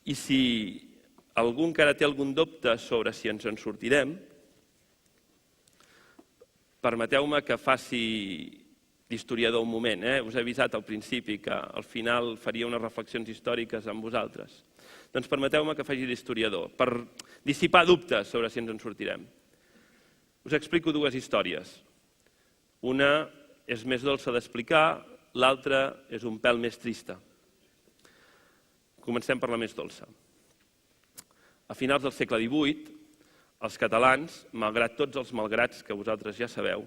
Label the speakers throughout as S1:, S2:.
S1: I si algú encara té algun dubte sobre si ens en sortirem, permeteu-me que faci d'historiador un moment. Us he avisat al principi que al final faria unes reflexions històriques amb vosaltres. Doncs permeteu-me que faci d'historiador, per dissipar dubtes sobre si ens en sortirem. Us explico dues històries. Una és més dolça d'explicar, l'altra és un pèl més trista. Comencem per la més dolça. A finals del segle XVIII, els catalans, malgrat tots els malgrats que vosaltres ja sabeu,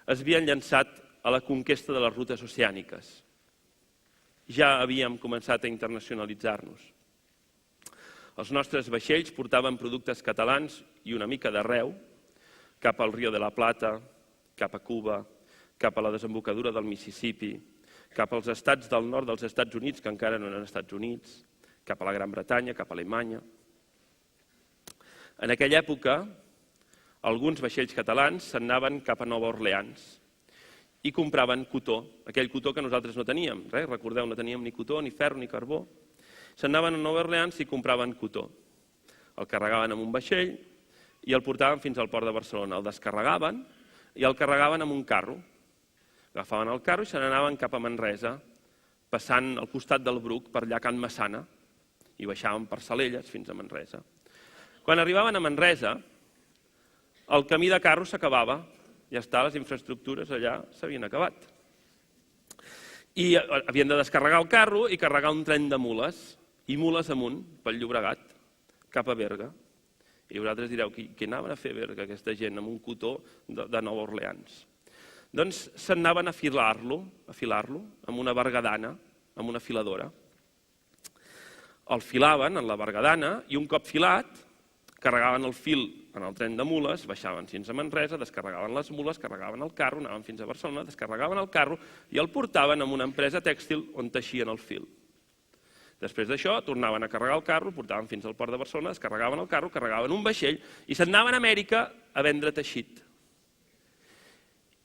S1: es havien llançat a la conquesta de les rutes oceàniques. Ja havíem començat a internacionalitzar-nos. Els nostres vaixells portaven productes catalans i una mica d'arreu, cap al Rio de la Plata, cap a Cuba, cap a la desembocadura del Mississippi, cap als estats del nord dels Estats Units, que encara no eren Estats Units, cap a la Gran Bretanya, cap a Alemanya. En aquella època, alguns vaixells catalans s'anaven cap a Nova Orleans i compraven cotó, aquell cotó que nosaltres no teníem. Recordeu, no teníem ni cotó, ni ferro, ni carbó. S'anaven a Nova Orleans i compraven cotó. El carregaven en un vaixell i el portaven fins al port de Barcelona. El descarregaven i el carregaven amb un carro. Agafaven el carro i se n'anaven cap a Manresa, passant al costat del Bruc, per allà Can Massana, i baixaven per Salelles fins a Manresa. Quan arribaven a Manresa, el camí de carro s'acabava. Ja està, les infraestructures allà s'havien acabat. I havien de descarregar el carro i carregar un tren de mules, i mules amunt, pel Llobregat, cap a Berga. I vosaltres direu, què anaven a fer a Berga aquesta gent amb un cotó de Nova Orleans? Doncs s'anaven a afilar-lo amb una bergadana, amb una filadora. El filaven en la bergadana i un cop filat, carregaven el fil en el tren de mules, baixaven fins a Manresa, descarregaven les mules, carregaven el carro, anaven fins a Barcelona, descarregaven el carro i el portaven a una empresa tèxtil on teixien el fil. Després d'això, tornaven a carregar el carro, el portaven fins al port de Barcelona, descarregaven el carro, carregaven un vaixell i se'n anaven a Amèrica a vendre teixit.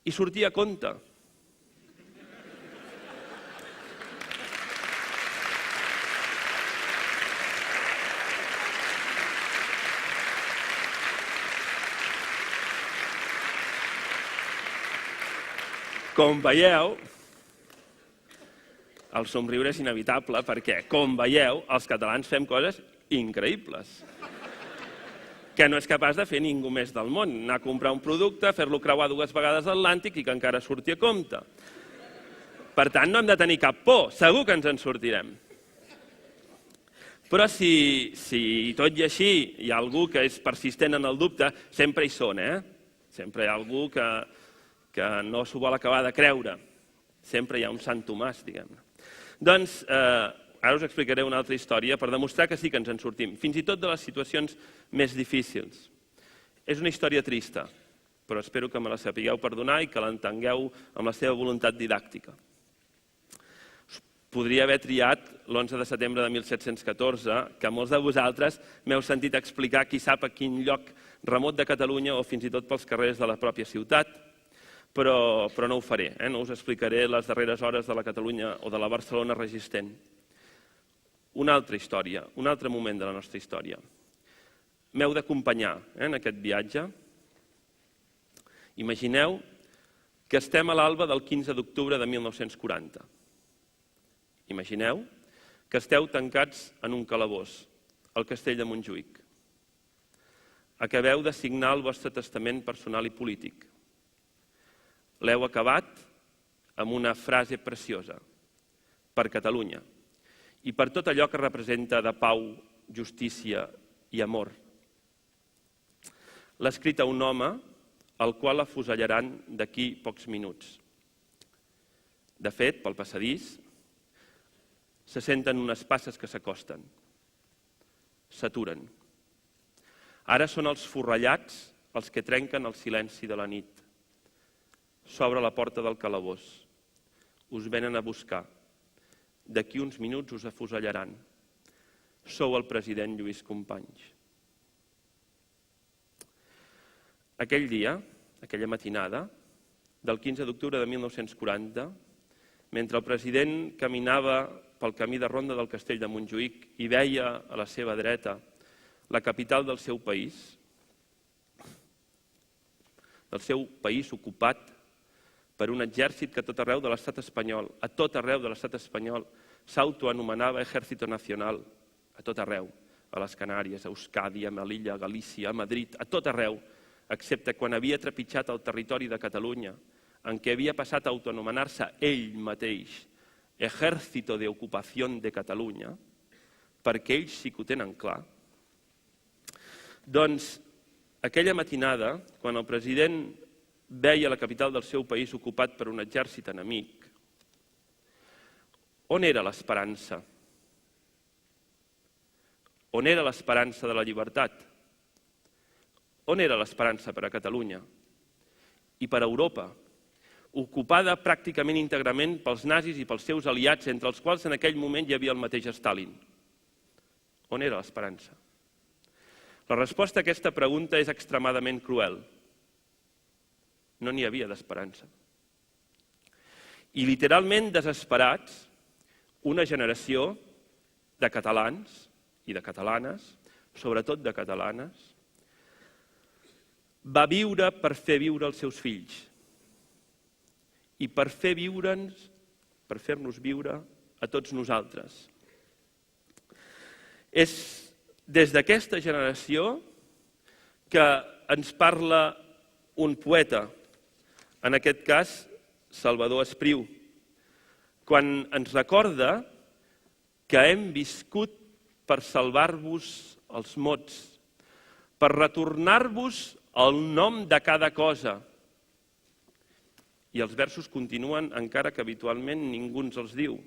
S1: I sortia a compte. Com veieu, el somriure és inevitable perquè, com veieu, els catalans fem coses increïbles que no és capaç de fer ningú més del món. Anar a comprar un producte, fer-lo creuar 2 vegades l'Atlàntic i que encara surti a compte. Per tant, no hem de tenir cap por, segur que ens en sortirem. Però si tot i així hi ha algú que és persistent en el dubte, sempre hi són, Sempre hi ha algú que no s'ho vol acabar de creure. Sempre hi ha un Sant Tomàs, diguem-ne. Doncs ara us explicaré una altra història per demostrar que sí que ens en sortim, fins i tot de les situacions més difícils. És una història trista, però espero que me la sapigueu perdonar i que l'entengueu amb la seva voluntat didàctica. Podria haver triat l'11 de setembre de 1714, que molts de vosaltres m'heu sentit explicar qui sap a quin lloc remot de Catalunya o fins i tot pels carrers de la pròpia ciutat, però no ho faré. No us explicaré les darreres hores de la Catalunya o de la Barcelona resistent. Una altra història, un altre moment de la nostra història. M'heu d'acompanyar en aquest viatge. Imagineu que estem a l'alba del 15 d'octubre de 1940. Imagineu que esteu tancats en un calabós, al castell de Montjuïc. Acabeu de signar el vostre testament personal i polític. L'heu acabat amb una frase preciosa: per Catalunya, i per tot allò que representa de pau, justícia i amor. L'ha escrit a un home al qual afusellaran d'aquí pocs minuts. De fet, pel passadís, se senten unes passes que s'acosten. S'aturen. Ara són els forrellats els que trenquen el silenci de la nit. S'obre la porta del calabós. Us venen a buscar. D'aquí uns minuts us afusellaran. Sou el president Lluís Companys. Aquell dia, aquella matinada, del 15 d'octubre de 1940, mentre el president caminava pel camí de ronda del castell de Montjuïc i veia a la seva dreta la capital del seu país ocupat per un exèrcit que a tot arreu de l'estat espanyol, s'autoanomenava Ejército Nacional, a tot arreu, a les Canàries, a Euskadi, a Melilla, a Galícia, a Madrid, a tot arreu, excepte quan havia trepitjat el territori de Catalunya, en què havia passat a autoanomenar-se ell mateix Ejército de Ocupación de Catalunya, perquè ells sí que ho tenen clar. Doncs aquella matinada, quan el president veia la capital del seu país ocupat per un exèrcit enemic, on era l'esperança? On era l'esperança de la llibertat? On era l'esperança per a Catalunya? I per a Europa, ocupada pràcticament íntegrament pels nazis i pels seus aliats, entre els quals en aquell moment hi havia el mateix Stalin. On era l'esperança? La resposta a aquesta pregunta és extremadament cruel. No n'hi havia d'esperança. I literalment desesperats, una generació de catalans i de catalanes, sobretot de catalanes, va viure per fer viure els seus fills i per fer-nos viure a tots nosaltres. És des d'aquesta generació que ens parla un poeta, en aquest cas Salvador Espriu, quan ens recorda que hem viscut per salvar-vos els mots, per retornar-vos el nom de cada cosa. I els versos continuen, encara que habitualment ningú ens els diu.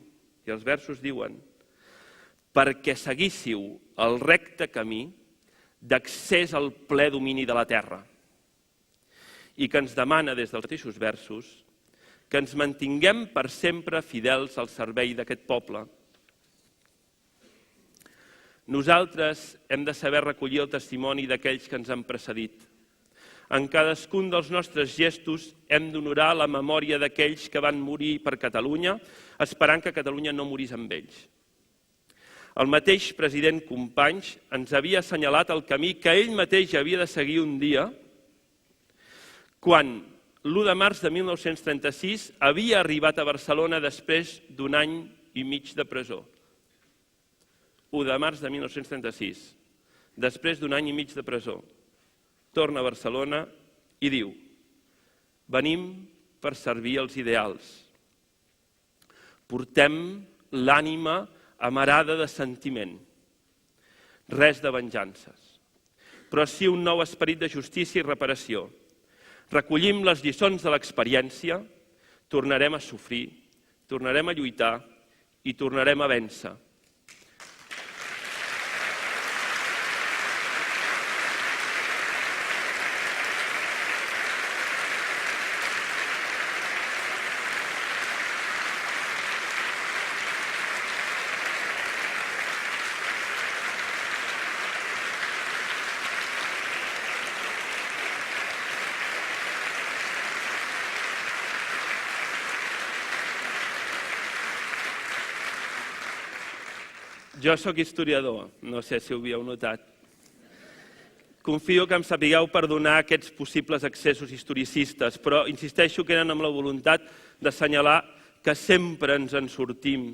S1: I els versos diuen: perquè seguíssiu el recte camí d'accés al ple domini de la terra. I que ens demana des dels mateixos versos que ens mantinguem per sempre fidels al servei d'aquest poble. Nosaltres hem de saber recollir el testimoni d'aquells que ens han precedit. En cadascun dels nostres gestos hem d'honorar la memòria d'aquells que van morir per Catalunya, esperant que Catalunya no morís amb ells. El mateix president Companys ens havia assenyalat el camí que ell mateix havia de seguir un dia, quan l'1 de març de 1936 havia arribat a Barcelona després d'un any i mig de presó. 1 de març de 1936, després d'un any i mig de presó, torna a Barcelona i diu: venim per servir els ideals. Portem l'ànima amarada de sentiment. Res de venjances, però sí un nou esperit de justícia i reparació. Recollim les lliçons de l'experiència, tornarem a sofrir, tornarem a lluitar i tornarem a vèncer. Jo sóc historiador, no sé si ho havíeu notat. Confio que em sapigueu perdonar aquests possibles excessos historicistes, però insisteixo que eren amb la voluntat d'assenyalar que sempre ens en sortim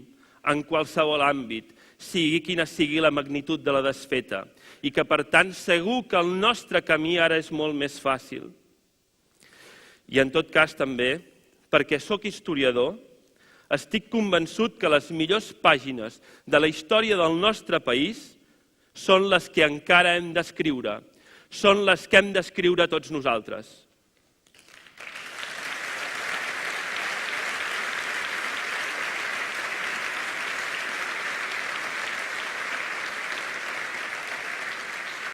S1: en qualsevol àmbit, sigui quina sigui la magnitud de la desfeta, i que per tant segur que el nostre camí ara és molt més fàcil. I en tot cas també, perquè sóc historiador, estic convençut que les millors pàgines de la història del nostre país són les que encara hem d'escriure, són les que hem d'escriure tots nosaltres.